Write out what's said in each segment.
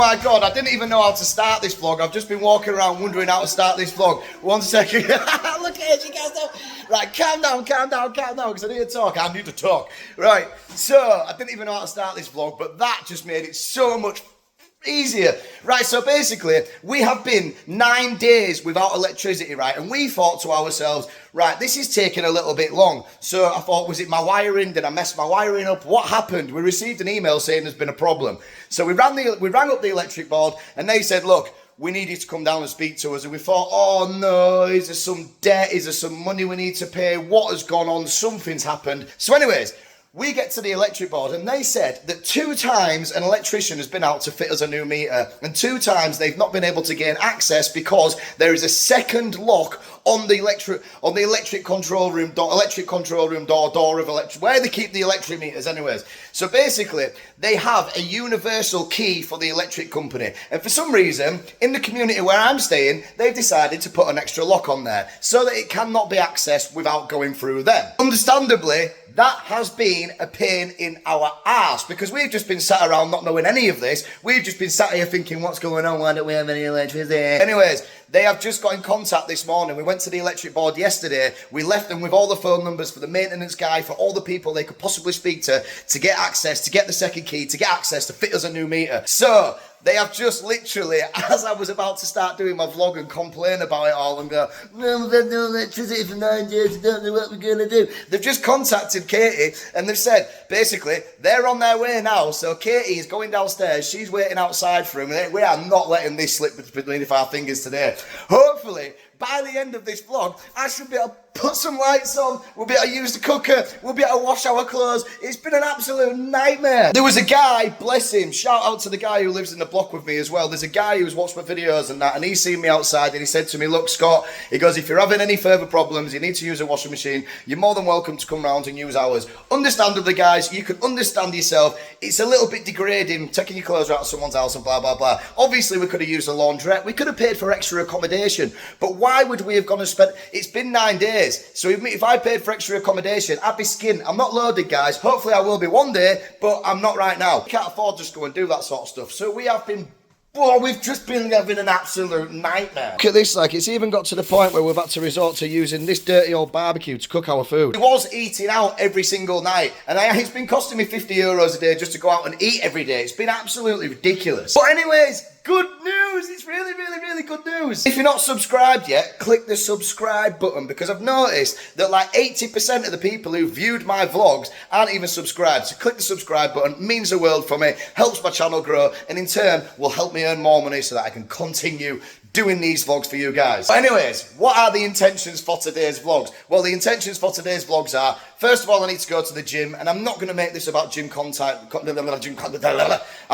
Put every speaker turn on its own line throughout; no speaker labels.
my God, I didn't even know how to start this vlog. I've just been walking around wondering how to start this vlog. 1 second. Look at it, you guys know. Right, calm down, because I need to talk. I need to talk. Right, so I didn't even know how to start this vlog, but that just made it so much easier. Right, so basically, we have been 9 days without electricity, right? And we thought to ourselves, right, this is taking a little bit long. So I thought, was it my wiring? Did I mess my wiring up? What happened? We received an email saying there's been a problem. So we rang up the electric board and they said, look, we need you to come down and speak to us. And we thought, oh no, is there some debt? Is there some money we need to pay? What has gone on? Something's happened. So anyways, we get to the electric board and they said that 2 times an electrician has been out to fit us a new meter, and 2 times they've not been able to gain access because there is a second lock on the electric control room door of electric, where they keep the electric meters anyways. So basically, they have a universal key for the electric company. And for some reason, in the community where I'm staying, they've decided to put an extra lock on there so that it cannot be accessed without going through them. Understandably, that has been a pain in our arse because we've just been sat around not knowing any of this. We've just been sat here thinking, what's going on? Why don't we have any electricity? Anyways, they have just got in contact this morning. We went to the electric board yesterday. We left them with all the phone numbers for the maintenance guy, for all the people they could possibly speak to get access, to get the second key, to get access to fit us a new meter. So they have just literally, as I was about to start doing my vlog and complain about it all and go, no, we've had no electricity for 9 days, I don't know what we're going to do. They've just contacted Katie and they've said, basically, they're on their way now. So Katie is going downstairs. She's waiting outside for him. We are not letting this slip between our fingers today. Hopefully, by the end of this vlog, I should be able to put some lights on, we'll be able to use the cooker, we'll be able to wash our clothes. It's been an absolute nightmare. There was a guy, bless him, shout out to the guy who lives in the block with me as well. There's a guy who's watched my videos and that, and he's seen me outside and he said to me, look Scott, he goes, if you're having any further problems, you need to use a washing machine, you're more than welcome to come round and use ours. Understandably guys, you can understand yourself, it's a little bit degrading taking your clothes out of someone's house and blah blah blah. Obviously we could have used a laundrette, we could have paid for extra accommodation, but why would we have gone and spent, it's been 9 days, so if I paid for extra accommodation, I'd be skinned. I'm not loaded, guys. Hopefully I will be one day, but I'm not right now. Can't afford to just go and do that sort of stuff. So we have been, we've just been having an absolute nightmare. Look at this, like, it's even got to the point where we've had to resort to using this dirty old barbecue to cook our food. We was eating out every single night, and it's been costing me €50 a day just to go out and eat every day. It's been absolutely ridiculous. But anyways, good news. It's really, really, really good news. If you're not subscribed yet, click the subscribe button because I've noticed that like 80% of the people who viewed my vlogs aren't even subscribed. So click the subscribe button. It means the world for me, helps my channel grow, and in turn will help me earn more money so that I can continue doing these vlogs for you guys. But anyways, what are the intentions for today's vlogs? Well, the intentions for today's vlogs are, first of all, I need to go to the gym, and I'm not going to make this about gym content. I'm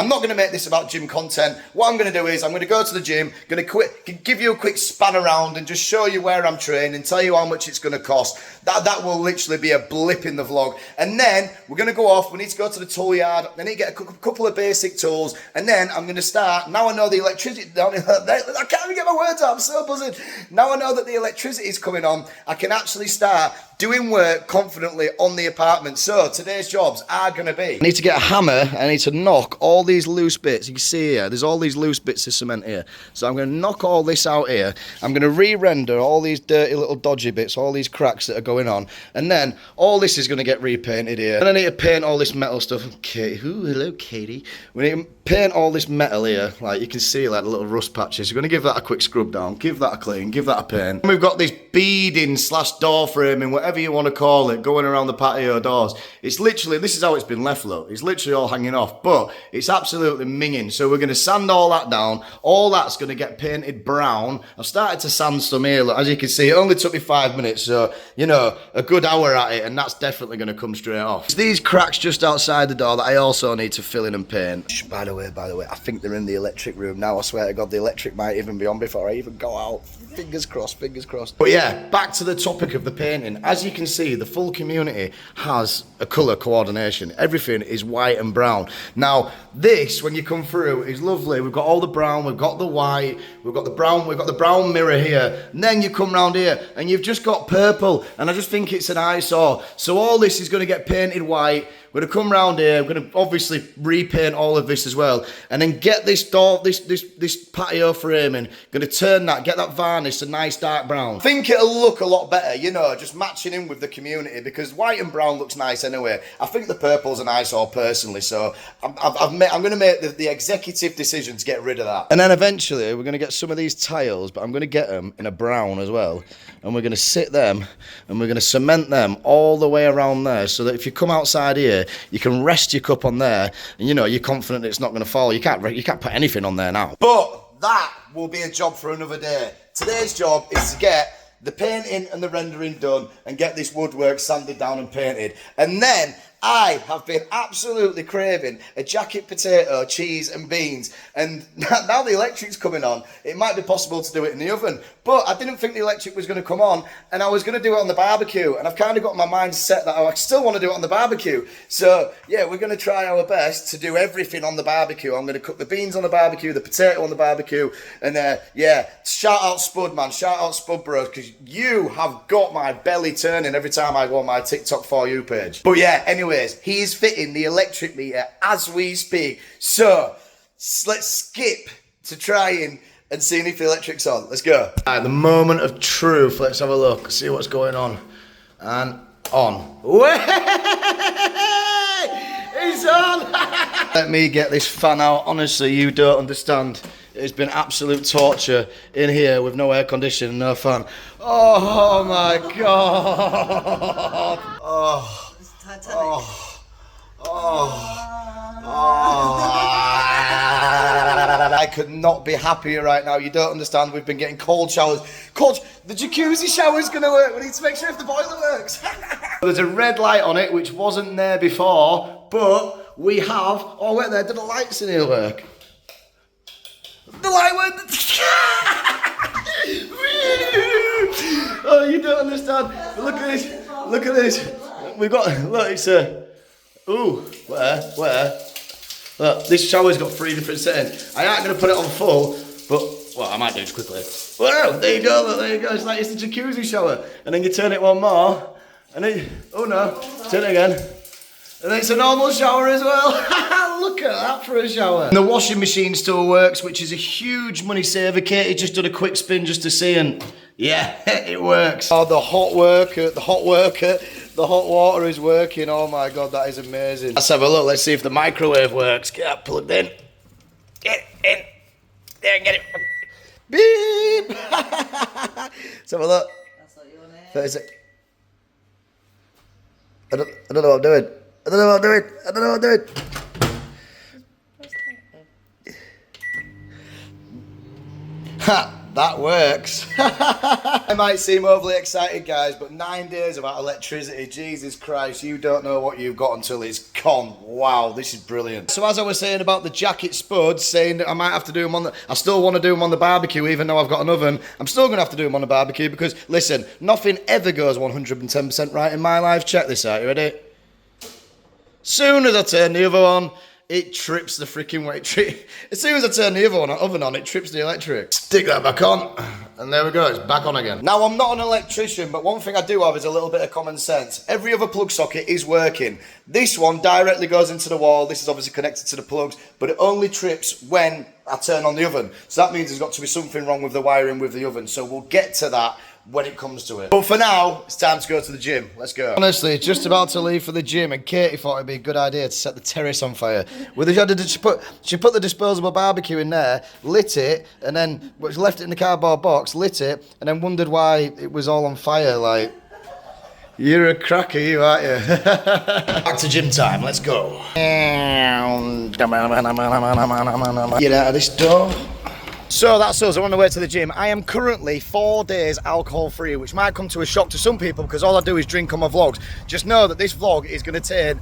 not going to make this about gym content. What I'm going to do is, I'm going to go to the gym, going to give you a quick span around and just show you where I'm training and tell you how much it's going to cost. That will literally be a blip in the vlog. And then we're going to go off. We need to go to the tool yard. I need to get a couple of basic tools, and then I'm going to start. Now I know the electricity. I can't even get my words out. I'm so buzzing. Now I know that the electricity is coming on. I can actually start doing work confidently on the apartment. So today's jobs are going to be, I need to get a hammer. I need to knock all these loose bits. You can see here, there's all these loose bits of cement here. So I'm going to knock all this out here. I'm going to re-render all these dirty little dodgy bits, all these cracks that are going on. And then all this is going to get repainted here. And I need to paint all this metal stuff. Okay, ooh, hello Katie. We need to paint all this metal here. Like you can see like the little rust patches. We're going to give that a quick scrub down, give that a clean, give that a paint. And we've got this beading / door framing, whatever you want to call it, going around the patio doors. It's literally, this is how it's been left, look. It's literally all hanging off, but it's absolutely minging. So we're going to sand all that down. All that's going to get painted brown. I've started to sand some here, look. As you can see, it only took me 5 minutes, so, you know, a good hour at it, and that's definitely going to come straight off. It's these cracks just outside the door that I also need to fill in and paint. By the way, I think they're in the electric room now. I swear to God, the electric might even be on before I even go out. Fingers crossed, fingers crossed. But yeah, back to the topic of the painting. As you can see, the full community has a colour coordination. Everything is white and brown. Now, this, when you come through, is lovely. We've got all the brown, we've got the white, we've got the brown mirror here. And then you come round here and you've just got purple. And I just think it's an eyesore. So all this is going to get painted white. We're going to come round here. We're going to obviously repaint all of this as well. And then get this door, this patio framing. Going to turn that, get that varnish a nice dark brown. I think it'll look a lot better, you know, just matching in with the community, because white and brown looks nice anyway. I think the purple's an eyesore personally, so I'm going to make the executive decision to get rid of that. And then eventually we're going to get some of these tiles, but I'm going to get them in a brown as well. And we're going to sit them and we're going to cement them all the way around there, so that if you come outside here, you can rest your cup on there, and you know, you're confident it's not going to fall. You can't put anything on there now. But that will be a job for another day. Today's job is to get the painting and the rendering done and get this woodwork sanded down and painted. And then I have been absolutely craving a jacket potato, cheese and beans. And now the electric's coming on, it might be possible to do it in the oven. But I didn't think the electric was going to come on, and I was going to do it on the barbecue. And I've kind of got my mind set that I still want to do it on the barbecue. So yeah, we're going to try our best to do everything on the barbecue. I'm going to cook the beans on the barbecue, the potato on the barbecue. And yeah, shout out Spud, man. Shout out Spud Bros, because you have got my belly turning every time I go on my TikTok For You page. But yeah, anyways, he is fitting the electric meter as we speak. So let's skip to trying and seeing if the electric's on. Let's go. All right, the moment of truth. Let's have a look, see what's going on. And on. It's on. Let me get this fan out. Honestly, you don't understand. It's been absolute torture in here with no air conditioning, no fan. Oh my God. Oh. I could not be happier right now. You don't understand. We've been getting cold showers. The jacuzzi shower's going to work. We need to make sure if the boiler works. There's a red light on it, which wasn't there before, but we have... Oh, wait there. Do the lights in here work? The light went... Oh, you don't understand. Look at this. Look at this. We've got... Look, it's a... Ooh, where? Look, this shower's got 3 different settings. I ain't going to put it on full, but, well, I might do it quickly. Well, there you go, look, there you go. It's like it's the jacuzzi shower. And then you turn it one more, and then, oh no, turn it again. And then it's a normal shower as well. Look at that for a shower. And the washing machine still works, which is a huge money saver. Katie just did a quick spin just to see, and yeah, it works. Oh, the hot water is working. Oh my God, that is amazing. Let's have a look. Let's see if the microwave works. Get that plugged in. Get in. There, get it. Beep. Let's have a look.
That's what you want to hear.
30 seconds. I don't know what I'm doing. I don't know what I'm doing. Ha! That works. I might seem overly excited, guys, but 9 days without electricity, Jesus Christ, you don't know what you've got until it's gone. Wow, this is brilliant. So as I was saying about the jacket spuds, saying that I might have to do them on the... I still want to do them on the barbecue, even though I've got an oven. I'm still going to have to do them on the barbecue because, listen, nothing ever goes 110% right in my life. Check this out, you ready? Soon as I turn the other on, it trips the freaking weight. As soon as I turn the oven on, it trips the electric. Stick that back on, and there we go, it's back on again. Now, I'm not an electrician, but one thing I do have is a little bit of common sense. Every other plug socket is working. This one directly goes into the wall. This is obviously connected to the plugs, but it only trips when I turn on the oven. So that means there's got to be something wrong with the wiring with the oven. So we'll get to that when it comes to it. But for now, it's time to go to the gym. Let's go. Honestly, just about to leave for the gym, and Katie thought it'd be a good idea to set the terrace on fire. She put the disposable barbecue in there, lit it, and then left it in the cardboard box, lit it, and then wondered why it was all on fire. Like, you're a cracker, you, aren't you? Back to gym time. Let's go. Get out of this door. So that's us, I'm on the way to the gym. I am currently 4 days alcohol free, which might come to a shock to some people because all I do is drink on my vlogs. Just know that this vlog is gonna contain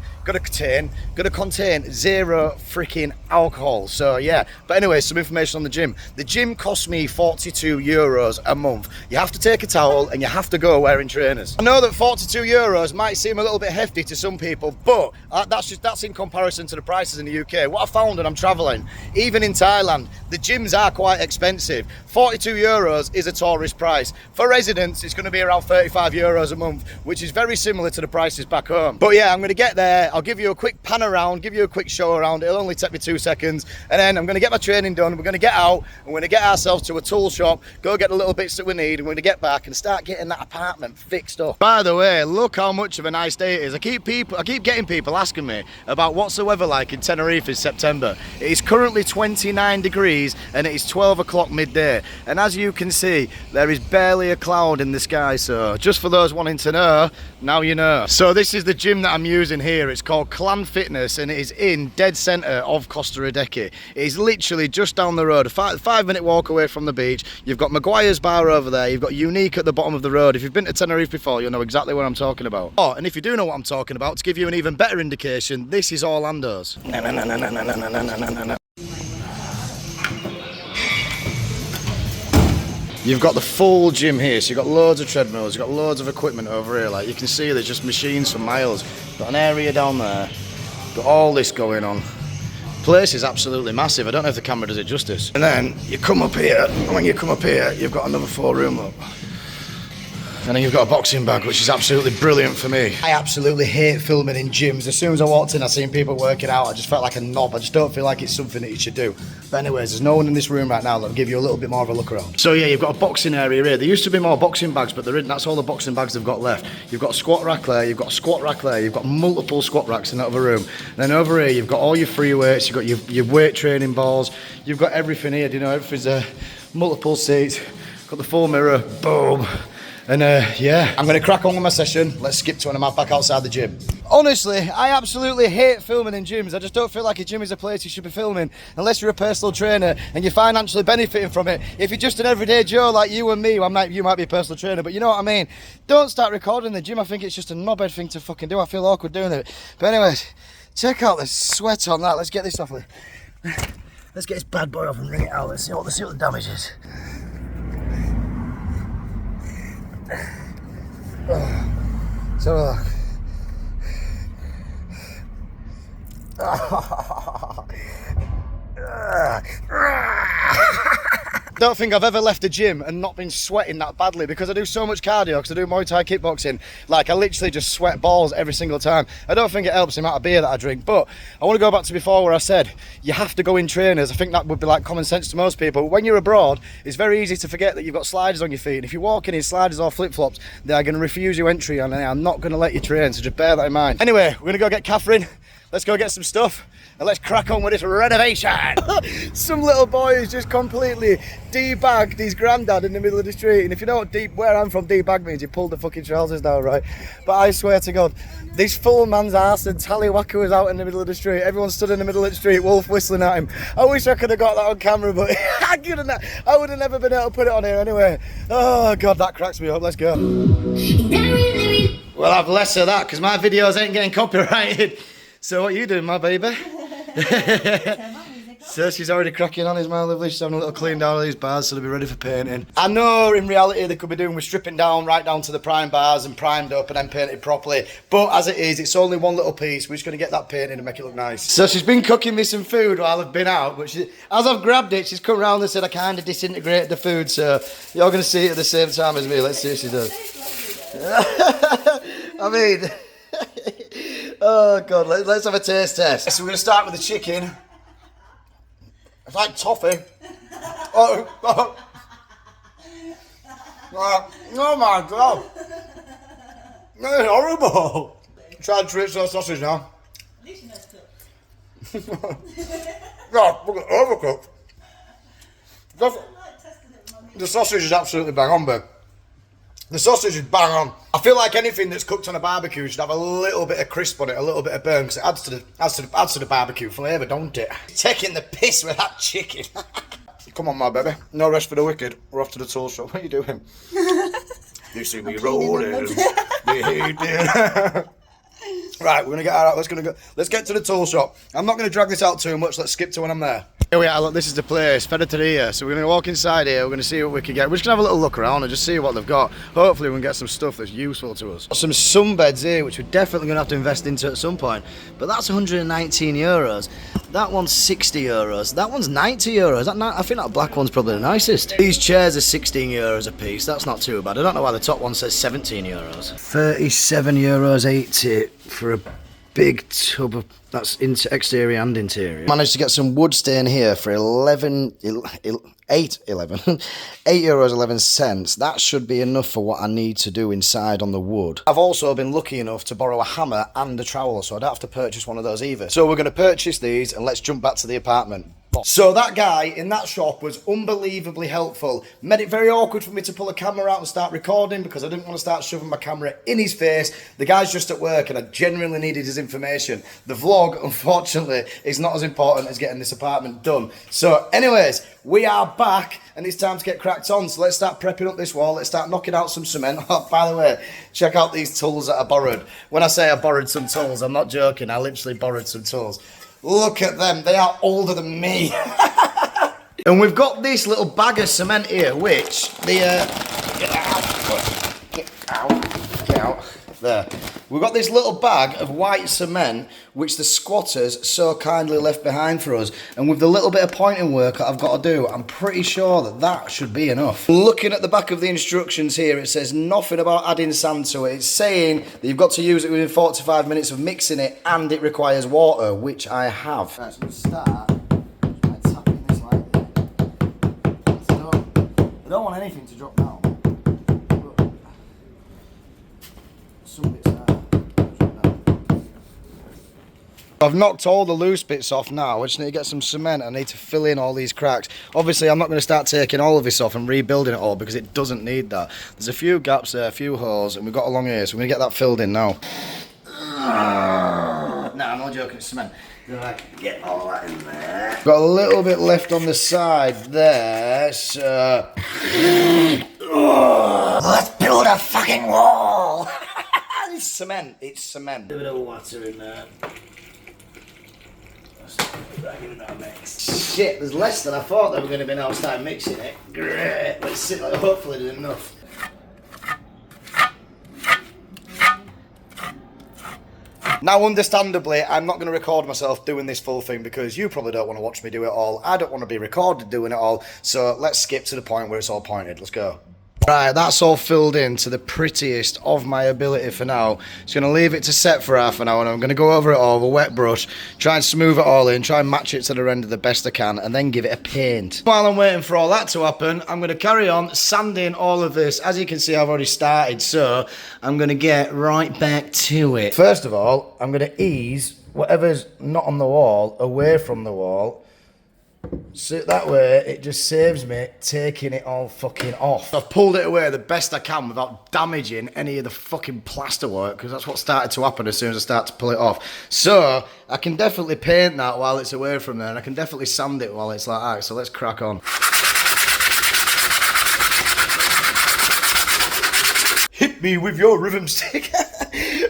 0 freaking alcohol. So yeah, but anyway, some information on the gym. The gym costs me €42 a month. You have to take a towel and you have to go wearing trainers. I know that €42 might seem a little bit hefty to some people, but that's in comparison to the prices in the UK. What I found when I'm traveling, even in Thailand, the gyms are quite quite expensive. 42 euros is a tourist price. For residents, it's going to be around 35 euros a month, which is very similar to the prices back home. But yeah, I'm going to get there. I'll give you a quick pan around, give you a quick show around. It'll only take me 2 seconds. And then I'm going to get my training done. We're going to get out and we're going to get ourselves to a tool shop, go get the little bits that we need, and we're going to get back and start getting that apartment fixed up. By the way, look how much of a nice day it is. I keep getting people asking me about what's the weather like in Tenerife in September. It is currently 29 degrees and it is 12 o'clock midday. And as you can see, there is barely a cloud in the sky. So just for those wanting to know, now you know. So this is the gym that I'm using here. It's called Clan Fitness and it is in dead centre of Costa Rica. It is literally just down the road, a 5-minute walk away from the beach. You've got Maguire's Bar over there. You've got Unique at the bottom of the road. If you've been to Tenerife before, you'll know exactly what I'm talking about. Oh, and if you do know what I'm talking about, to give you an even better indication, this is Orlando's. You've got the full gym here, so you've got loads of treadmills, you've got loads of equipment over here. Like you can see, there's just machines for miles. Got an area down there, got all this going on. Place is absolutely massive. I don't know if the camera does it justice. And then you come up here, and when you come up here, you've got another 4-room up. And then you've got a boxing bag, which is absolutely brilliant for me. I absolutely hate filming in gyms. As soon as I walked in, I seen people working out. I just felt like a knob. I just don't feel like it's something that you should do. But anyways, there's no one in this room right now that'll give you a little bit more of a look around. So yeah, you've got a boxing area here. There used to be more boxing bags, but that's all the boxing bags they've got left. You've got a squat rack there, you've got a squat rack there, you've got multiple squat racks in that other room. And then over here, you've got all your free weights, you've got your weight training balls, you've got everything here. Do you know, everything's there. Multiple seats, got the full mirror, boom. And yeah, I'm going to crack on with my session. Let's skip to when I'm back outside the gym. Honestly, I absolutely hate filming in gyms. I just don't feel like a gym is a place you should be filming unless you're a personal trainer and you're financially benefiting from it. If you're just an everyday Joe like you and me, you might be a personal trainer, but you know what I mean. Don't start recording in the gym. I think it's just a knobhead thing to fucking do. I feel awkward doing it. But anyways, check out the sweat on that. Let's get this off. Let's get this bad boy off and wring it out. Let's see what the damage is. So don't think I've ever left a gym and not been sweating that badly because I do so much cardio, because I do Muay Thai kickboxing. Like, I literally just sweat balls every single time. I don't think it helps the amount of beer that I drink, but I want to go back to before where I said you have to go in trainers. I think that would be like common sense to most people. When you're abroad, it's very easy to forget that you've got sliders on your feet, and if you're walking in sliders or flip-flops, they're going to refuse you entry and they are not going to let you train, so just bear that in mind. Anyway, we're going to go get Catherine. Let's go get some stuff and let's crack on with this renovation. Some little boy who's just completely debagged his granddad in the middle of the street. And if you know what where I'm from, debag means, he pulled the fucking trousers down, right? But I swear to God, this full man's arse and tallywhacker was out in the middle of the street. Everyone stood in the middle of the street, wolf whistling at him. I wish I could have got that on camera, but I would have never been able to put it on here anyway. Oh God, that cracks me up. Let's go. Well, I've less of that because my videos ain't getting copyrighted. So what are you doing, my baby? So she's already cracking on, is my lovely. She's having a little clean down of these bars so they'll be ready for painting. I know in reality they could be doing with stripping down right down to the prime bars and primed up and then painted properly. But as it is, it's only one little piece. We're just going to get that painted and make it look nice. So she's been cooking me some food while I've been out. But as I've grabbed it, she's come round and said I kind of disintegrated the food. So you're going to see it at the same time as me. Let's see if she does. I mean... Oh God, let's have a taste test. So we're going to start with the chicken. It's like toffee. Oh my God. That's horrible. Try the chorizo sausage now. At least you know it's cooked. No, look at overcooked. The sausage is absolutely bang on, babe. The sausage is bang on. I feel like anything that's cooked on a barbecue should have a little bit of crisp on it, a little bit of burn, because it adds to the barbecue flavour, don't it? Taking the piss with that chicken. Come on, my baby. No rest for the wicked. We're off to the tool shop. What are you doing? You see me rolling. Right, we're gonna get out. Let's get to the tool shop. I'm not gonna drag this out too much. Let's skip to when I'm there. Here we are. Look, this is the place, Tenerife. So we're gonna walk inside here. We're gonna see what we can get. We're just gonna have a little look around and just see what they've got. Hopefully, we can get some stuff that's useful to us. Some sunbeds here, which we're definitely gonna have to invest into at some point. But that's 119 euros. That one's 60 euros. That one's 90 euros. I think that black one's probably the nicest. These chairs are 16 euros a piece. That's not too bad. I don't know why the top one says 17 euros. 37 euros 80 for a big tub of, that's exterior and interior. Managed to get some wood stain here for 8 euros 11 cents. That should be enough for what I need to do inside on the wood. I've also been lucky enough to borrow a hammer and a trowel, so I don't have to purchase one of those either. So we're going to purchase these and let's jump back to the apartment. So that guy in that shop was unbelievably helpful. Made it very awkward for me to pull a camera out and start recording because I didn't want to start shoving my camera in his face. The guy's just at work and I genuinely needed his information. The vlog, unfortunately, is not as important as getting this apartment done. So anyways, we are back and it's time to get cracked on. So let's start prepping up this wall. Let's start knocking out some cement. Oh, by the way, check out these tools that I borrowed. When I say I borrowed some tools, I'm not joking. I literally borrowed some tools. Look at them, they are older than me. And we've got this little bag of cement here, which the, get out, there. We've got this little bag of white cement, which the squatters so kindly left behind for us. And with the little bit of pointing work that I've got to do, I'm pretty sure that that should be enough. Looking at the back of the instructions here, it says nothing about adding sand to it. It's saying that you've got to use it within 45 minutes of mixing it, and it requires water, which I have. Right, so we'll start by tapping this like this. So I don't want anything to drop down. But some bits are. I've knocked all the loose bits off now. I just need to get some cement. I need to fill in all these cracks. Obviously, I'm not going to start taking all of this off and rebuilding it all because it doesn't need that. There's a few gaps there, a few holes, and we've got along here, so we're going to get that filled in now. No, I'm not joking, it's cement. Right, get all that in there. Got a little bit left on the side there, so... Let's build a fucking wall! It's cement, it's cement. A bit of water in there. Shit, there's less than I thought they were going to be now start mixing it. Great, let's see, hopefully there's enough. Now, understandably, I'm not going to record myself doing this full thing because you probably don't want to watch me do it all. I don't want to be recorded doing it all, so let's skip to the point where it's all pointed. Let's go. Right, that's all filled in to the prettiest of my ability for now. Just going to leave it to set for half an hour and I'm going to go over it all with a wet brush, try and smooth it all in, try and match it to the render the best I can, and then give it a paint. While I'm waiting for all that to happen, I'm going to carry on sanding all of this. As you can see, I've already started, so I'm going to get right back to it. First of all, I'm going to ease whatever's not on the wall away from the wall. So that way, it just saves me taking it all fucking off. I've pulled it away the best I can without damaging any of the fucking plasterwork, because that's what started to happen as soon as I start to pull it off. So, I can definitely paint that while it's away from there, and I can definitely sand it while it's like that, so let's crack on. Hit me with your rhythm stick.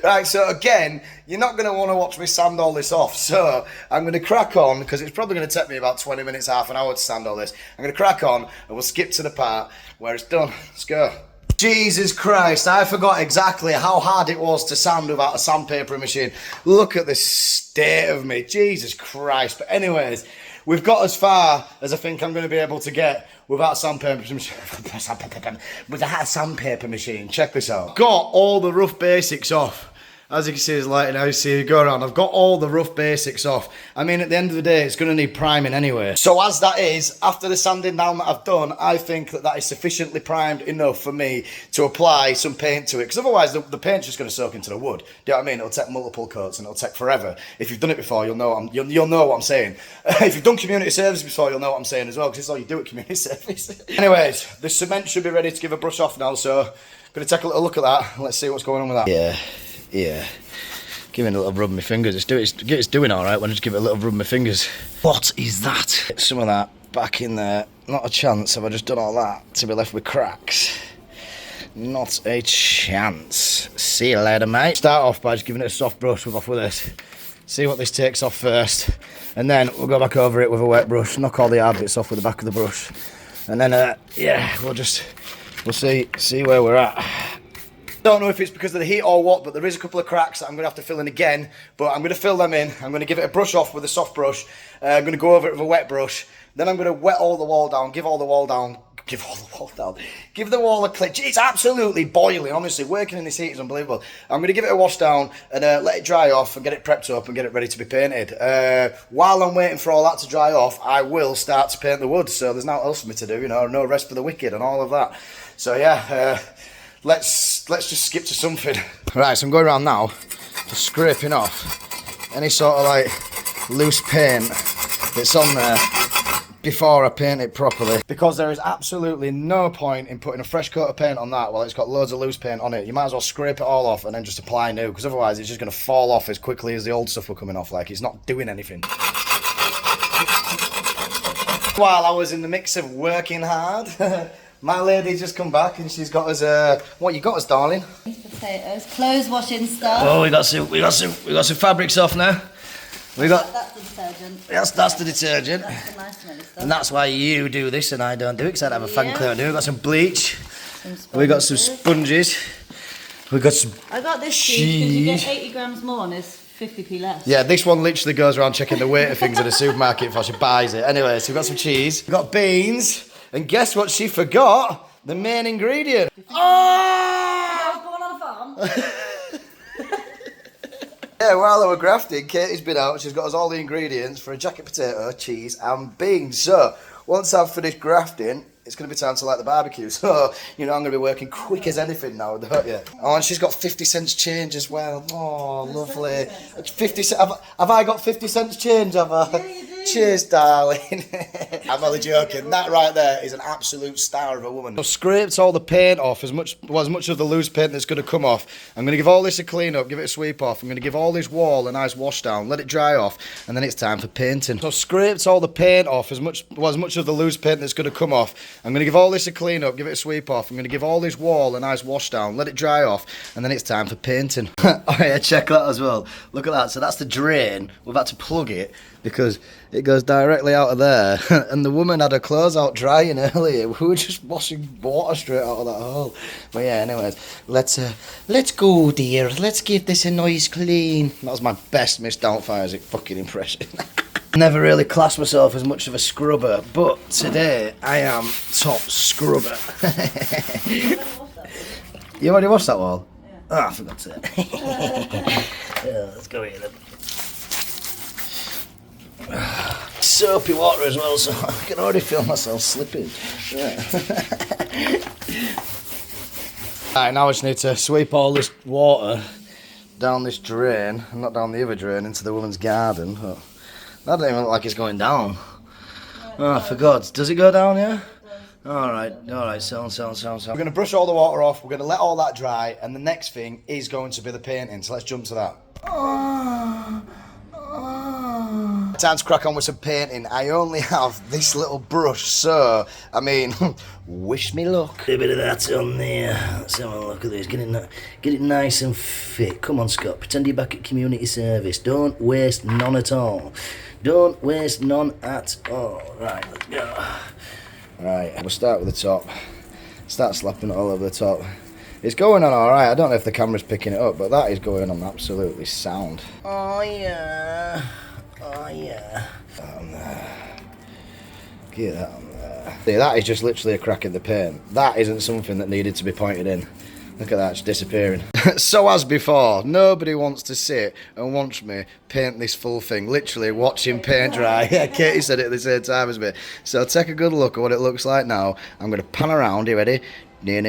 Right, so again, you're not going to want to watch me sand all this off, so I'm going to crack on, because it's probably going to take me about 20 minutes, half an hour to sand all this. I'm going to crack on, and we'll skip to the part where it's done. Let's go. Jesus Christ, I forgot exactly how hard it was to sand without a sandpaper machine. Look at the state of me, Jesus Christ. But anyways, we've got as far as I think I'm going to be able to get without sandpaper machine. Check this out. Got all the rough basics off. As you can see, it's lighting now, you see it go around. I've got all the rough basics off. I mean, at the end of the day, it's going to need priming anyway. So as that is, after the sanding down that I've done, I think that that is sufficiently primed enough for me to apply some paint to it. Because otherwise, the paint's just going to soak into the wood. Do you know what I mean? It'll take multiple coats and it'll take forever. If you've done it before, you'll know you'll know what I'm saying. If you've done community service before, you'll know what I'm saying as well, because it's all you do at community service. Anyways, the cement should be ready to give a brush off now, so I'm going to take a little look at that. Let's see what's going on with that. Yeah. Giving a little rub of my fingers. It's doing all right when I just give it a little rub of my fingers. What is that? Some of that back in there. Not a chance have I just done all that to be left with cracks. Not a chance. See you later, mate. Start off by just giving it a soft brush off with this. See what this takes off first. And then we'll go back over it with a wet brush. Knock all the hard bits off with the back of the brush. And then, yeah, we'll see where we're at. Don't know if it's because of the heat or what, but there is a couple of cracks that I'm going to have to fill in again. But I'm going to fill them in. I'm going to give it a brush off with a soft brush. I'm going to go over it with a wet brush. Then I'm going to wet all the wall down, give the wall a clean. It's absolutely boiling, honestly. Working in this heat is unbelievable. I'm going to give it a wash down and let it dry off and get it prepped up and get it ready to be painted. While I'm waiting for all that to dry off, I will start to paint the wood. So there's nothing else for me to do, you know, no rest for the wicked and all of that. So yeah, let's just skip to something. Right, so I'm going around now, just scraping off any sort of like loose paint that's on there before I paint it properly, because there is absolutely no point in putting a fresh coat of paint on that while it's got loads of loose paint on it. You might as well scrape it all off and then just apply new, because otherwise it's just going to fall off as quickly as the old stuff will coming off. Like, it's not doing anything. While I was in the mix of working hard, my lady's just come back and she's got us what you got us, darling?
Potatoes, clothes washing stuff.
Oh, we got some fabrics off now. We got
That's the detergent.
that's the detergent.
That's the nice smelly stuff.
And that's why you do this and I don't do it, because I don't have a fan cleaner. We've got some bleach.
Some
We got some sponges. We got some
I got this cheese because you get 80 grams more and it's 50p less.
Yeah, this one literally goes around checking the weight of things in a supermarket before she buys it. Anyway, so we've got some cheese. We've got beans. And guess what she forgot? The main ingredient. Oh!
Going on a farm.
Yeah, while I were grafting, Katie's been out. She's got us all the ingredients for a jacket potato, cheese and beans. So, once I've finished grafting, it's going to be time to light the barbecue. So, you know, I'm going to be working quick as anything now, don't you? Oh, and she's got 50 cents change as well. Oh, lovely. 50 cents. Have I got 50 cents change, have I?
Yeah, you do.
Cheers, darling. I'm only joking. That right there is an absolute star of a woman. I've scraped all the paint off, as much of the loose paint that's going to come off. I'm going to give all this a clean up, give it a sweep off. I'm going to give all this wall a nice wash down, let it dry off, and then it's time for painting. So I've scraped all the paint off, as much of the loose paint that's going to come off. I'm going to give all this a clean up, give it a sweep off. I'm going to give all this wall a nice wash down, let it dry off, and then it's time for painting. Oh yeah, check that as well. Look at that. So that's the drain. We've had to plug it because it goes directly out of there. And the woman had her clothes out drying earlier. We were just washing water straight out of that hole. But yeah, anyways, let's go, dear. Let's give this a nice clean. That was my best Miss Doubtfire's fucking impression. Never really classed myself as much of a scrubber, but today I am top scrubber. You already watched that wall? Yeah. Oh, I forgot to. Yeah, let's go here then. Soapy water as well, so I can already feel myself slipping. Yeah. Right, now I just need to sweep all this water down this drain, and not down the other drain into the woman's garden. But that doesn't even look like it's going down. Oh, I forgot. Does it go down, yeah? Alright, sound. We're going to brush all the water off, we're going to let all that dry, and the next thing is going to be the painting, so let's jump to that. Time to crack on with some painting. I only have this little brush, so, I mean, wish me luck. A bit of that on there. Let's have a look at this. Get it nice and fit. Come on, Scott, pretend you're back at community service. Don't waste none at all. Don't waste none at all. Right, let's go. Right, we'll start with the top. Start slapping it all over the top. It's going on alright. I don't know if the camera's picking it up, but that is going on absolutely sound. Oh yeah. On there. Get that on there. See, that is just literally a crack in the paint. That isn't something that needed to be pointed in. Look at that, it's disappearing. So as before, nobody wants to sit and watch me paint this full thing. Literally watching paint dry. Yeah, Katie said it at the same time as me. So take a good look at what it looks like now. I'm going to pan around, you ready? And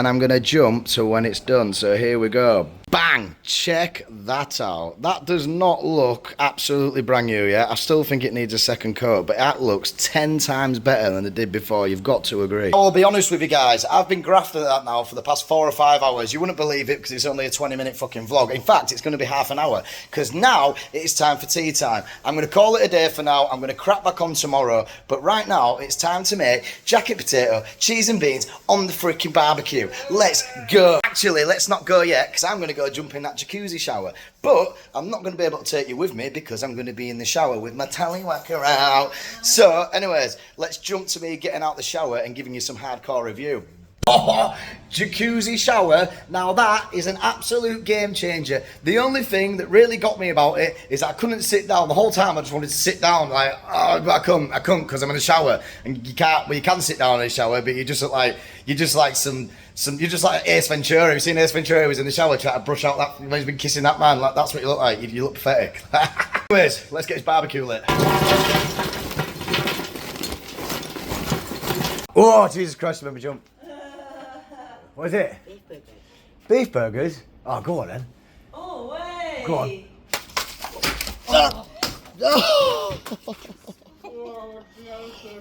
I'm going to jump to when it's done. So here we go. Bang! Check that out. That does not look absolutely brand new yet. I still think it needs a second coat, but that looks 10 times better than it did before. You've got to agree. I'll be honest with you guys. I've been grafting at that now for the past 4 or 5 hours. You wouldn't believe it because it's only a 20-minute fucking vlog. In fact, it's going to be half an hour because now it's time for tea time. I'm going to call it a day for now. I'm going to crack back on tomorrow. But right now, it's time to make jacket potato, cheese and beans on the freaking barbecue. Let's go. Actually, let's not go yet because I'm going to go jump in that jacuzzi shower. But I'm not going to be able to take you with me because I'm going to be in the shower with my tallywhacker out. So, anyways, let's jump to me getting out the shower and giving you some hardcore review. Oh, jacuzzi shower. Now that is an absolute game changer. The only thing that really got me about it is I couldn't sit down the whole time. I just wanted to sit down, like, oh, but I couldn't because I'm in a shower, and you can't. Well, you can sit down in a shower, but you just look like you're just like Ace Ventura. You've seen Ace Ventura? He was in the shower trying to brush out that. He's been kissing that man. Like, that's what you look like. You look pathetic. Anyways, let's get his barbecue lit. Oh, Jesus Christ! Let me jump. What is it?
Beef burgers.
Beef burgers? Oh, go on then.
Oh, wait.
Go on.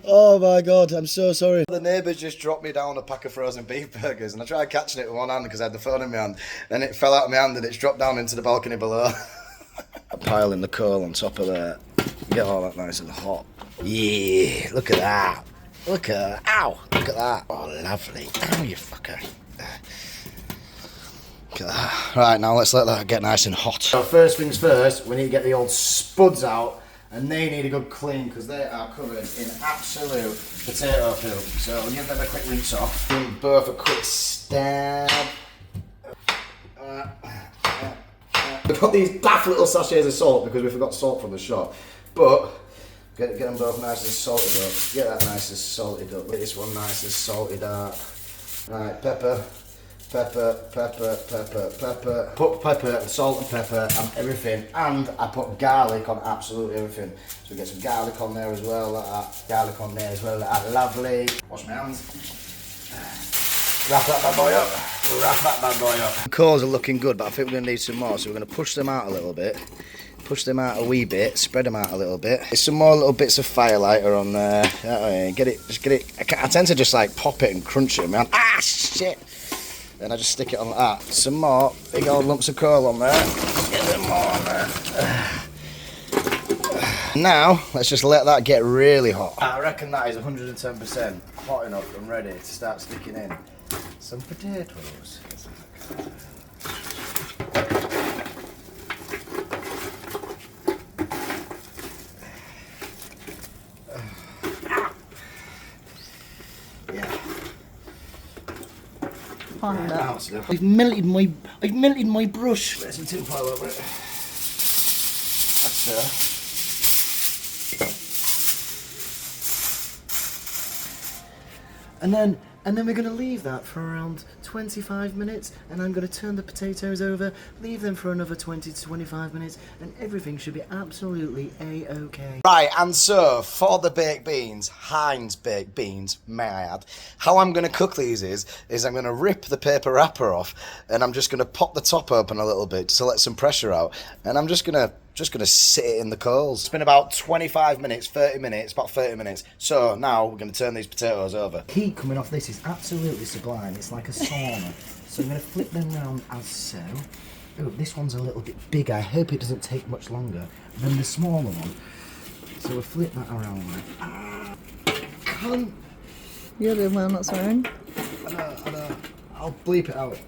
Oh my God, I'm so sorry. The neighbours just dropped me down a pack of frozen beef burgers and I tried catching it with one hand because I had the phone in my hand. Then it fell out of my hand and it's dropped down into the balcony below. Piling the coal on top of there. Get all that nice and hot. Yeah, look at that. Look at that. Ow, look at that. Oh, lovely. Ow, you fucker. Look at that. Right, now let's let that get nice and hot. So first things first, we need to get the old spuds out, and they need a good clean because they are covered in absolute potato poo. So we'll give them a quick rinse off. Give them both a quick stab. We put these daft little sachets of salt because we forgot salt from the shop, but get them both nice and salted up. Get that nice and salted up. Get this one nice and salted up. Right, pepper. Put pepper and salt and pepper and everything. And I put garlic on absolutely everything. So we get some garlic on there as well, like that. Garlic on there as well, like that. Lovely. Wash my hands. Wrap that bad boy up. Wrap that bad boy up. The coals are looking good, but I think we're going to need some more. So we're going to push them out a little bit. Push them out a wee bit, spread them out a little bit. There's some more little bits of firelighter on there. Get it. I tend to just like pop it and crunch it, man. Ah, shit. Then I just stick it on like that. Some more big old lumps of coal on there. Get them more on there. Now, let's just let that get really hot. I reckon that is 110% hot enough and ready to start sticking in some potatoes. I've melted my brush. Put some tin foil over it. That's so. And then we're going to leave that for around 25 minutes, and I'm going to turn the potatoes over, leave them for another 20 to 25 minutes, and everything should be absolutely A-OK. Right, and so, for the baked beans, Heinz baked beans, may I add, how I'm going to cook these is I'm going to rip the paper wrapper off, and I'm just going to pop the top open a little bit to let some pressure out, and I'm just going to sit it in the coals. It's been about 25 minutes, 30 minutes, about 30 minutes. So now we're going to turn these potatoes over. Heat coming off this is absolutely sublime. It's like a sauna. So I'm going to flip them around as so. Oh, this one's a little bit bigger. I hope it doesn't take much longer than the smaller one. So we'll flip that around like, cunt.
You're doing well, not swearing.
I know. I'll bleep it out.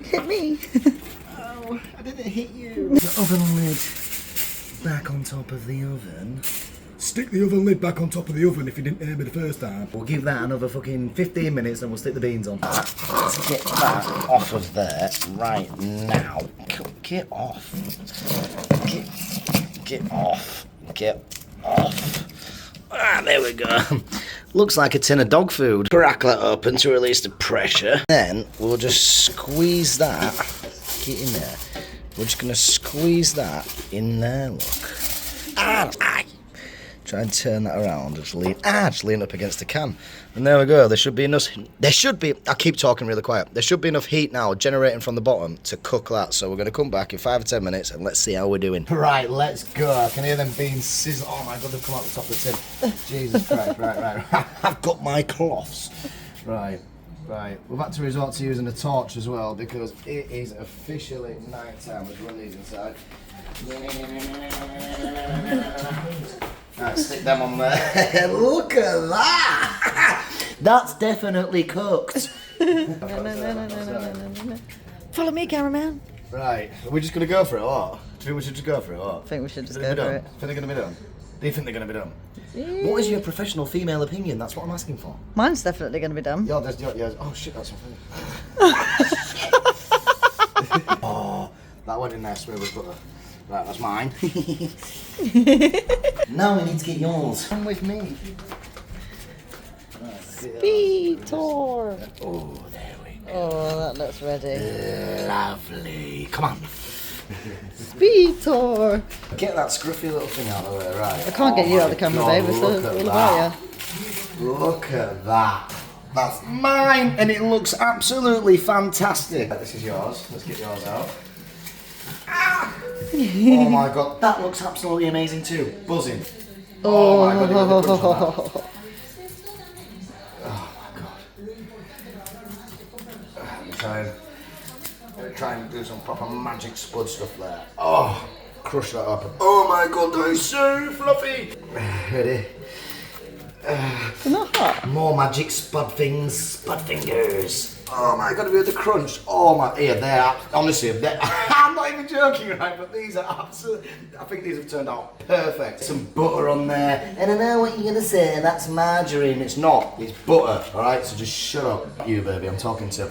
Hit me.
Oh, I didn't hit you. The oven lid back on top of the oven. Stick the oven lid back on top of the oven if you didn't hear me the first time. We'll give that another fucking 15 minutes and we'll stick the beans on. Let's get that off of there right now. Get off. Get off. Get off. Ah, there we go. Looks like a tin of dog food. Crack that open to release the pressure. Then we'll just squeeze that. Get in there. We're just going to squeeze that in there, look. Try and turn that around. Just lean up against the can. And there we go. There should be, I keep talking really quiet. There should be enough heat now generating from the bottom to cook that. So we're going to come back in 5 or 10 minutes and let's see how we're doing. Right, let's go. I can hear them beans sizzle. Oh my God, they've come out the top of the tin. Jesus Christ, right. I've got my cloths. Right. We've had to resort to using a torch as well because it is officially night time. Let's run these inside. Right, stick them on there. Look at that! That's definitely cooked.
Follow me, cameraman.
Right, are we just going to go for it or what? Do you think we should just go for it or what?
I think we should just go for it.
Think they're going to be done? Do you think they're going to be done? What is your professional female opinion? That's what I'm asking for.
Mine's definitely going to be done.
Yours. Oh shit, that's something. Oh, that went in there smooth as butter. Right, that's mine. Now we need to get yours. Come with me.
Speed tour.
Oh, there we go.
Oh, that looks ready.
Lovely. Come on.
Speed tour.
Get that scruffy little thing out of the way, right?
I can't get you out of the camera, babe. It's all about
you. Look at that. That's mine, and it looks absolutely fantastic. This is yours. Let's get yours out. Oh my God, that looks absolutely amazing too. Buzzing. Oh my God, look at the crunch on that. Oh my God. Let me try and do some proper magic spud stuff there. Oh, crush that up. Oh my God, that is so fluffy. Ready?
They're not hot.
More magic spud fingers. Oh my God, have you heard the crunch? Oh my, yeah, they're, honestly, I'm not even joking, right, but these are absolutely, I think these have turned out perfect. Some butter on there, and I know what you're gonna say, that's margarine. It's not, it's butter, all right, so just shut up. You, baby, I'm talking to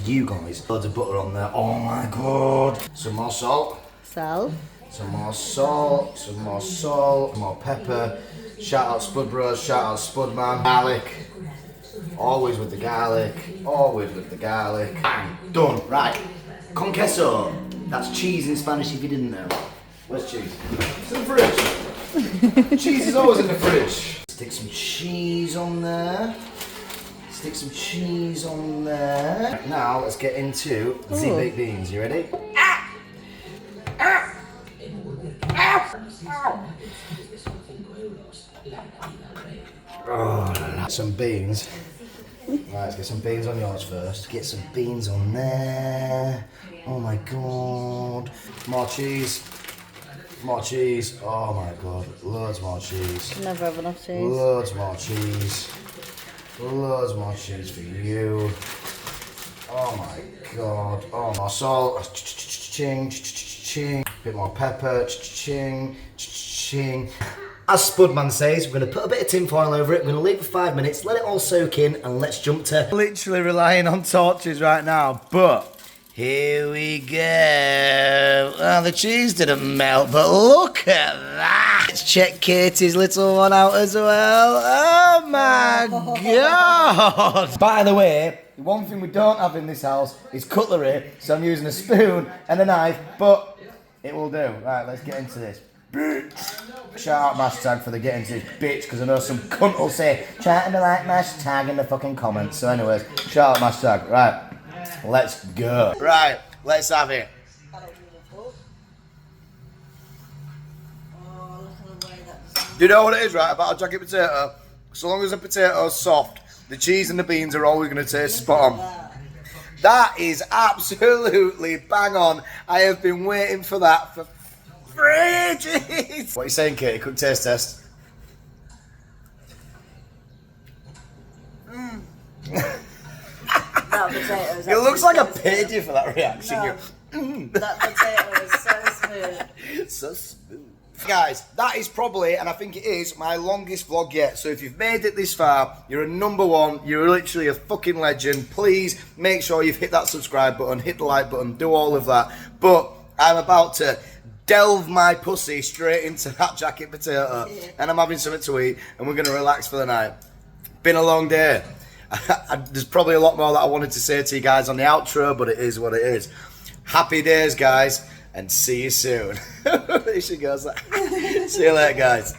you guys. Loads of butter on there, oh my God. Some more salt.
Sal.
Some more salt, some more pepper. Shout out Spud Bros, shout out Spudman. Garlic. Always with the garlic. Bang, done. Right. Con queso. That's cheese in Spanish if you didn't know. Where's cheese? It's in the fridge. Cheese is always in the fridge. Stick some cheese on there. Now let's get into the baked beans. You ready? Oh, some beans. Right, let's get some beans on yours first. Get some beans on there. Oh my God. More cheese. Oh my God. Loads more cheese.
Never have enough cheese.
Loads more cheese for you. Oh my God. Oh, more salt. Ching. Bit more pepper. Ching. As Spudman says, we're going to put a bit of tin foil over it, we're going to leave it for 5 minutes, let it all soak in, and let's jump to... Literally relying on torches right now, but... Here we go. Well, the cheese didn't melt, but look at that. Let's check Katie's little one out as well. Oh my God. By the way, the one thing we don't have in this house is cutlery, so I'm using a spoon and a knife, but it will do. Right, let's get into this. Bitch. Shout out hashtag for the get into this bitch, because I know some cunt will say, try to like hashtag in the fucking comments. So anyways, shout out hashtag. Right, let's go. Right, let's have it. Do you know what it is, right, about a jacket potato? So long as the potato's soft, the cheese and the beans are always going to taste spot on. That is absolutely bang on. I have been waiting for that for ages. What are you saying, Katie? Quick taste test.
That potato is
It looks like I paid you for that reaction.
No. That potato is so smooth.
So smooth. Guys, that is probably, and I think it is, my longest vlog yet. So if you've made it this far, you're a number one. You're literally a fucking legend. Please make sure you've hit that subscribe button, hit the like button, do all of that. But I'm about to delve my pussy straight into that jacket potato, and I'm having something to eat, and we're going to relax for the night. Been a long day. There's probably a lot more that I wanted to say to you guys on the outro, but it is what it is. Happy days, guys, and see you soon. There she goes. See you later, guys.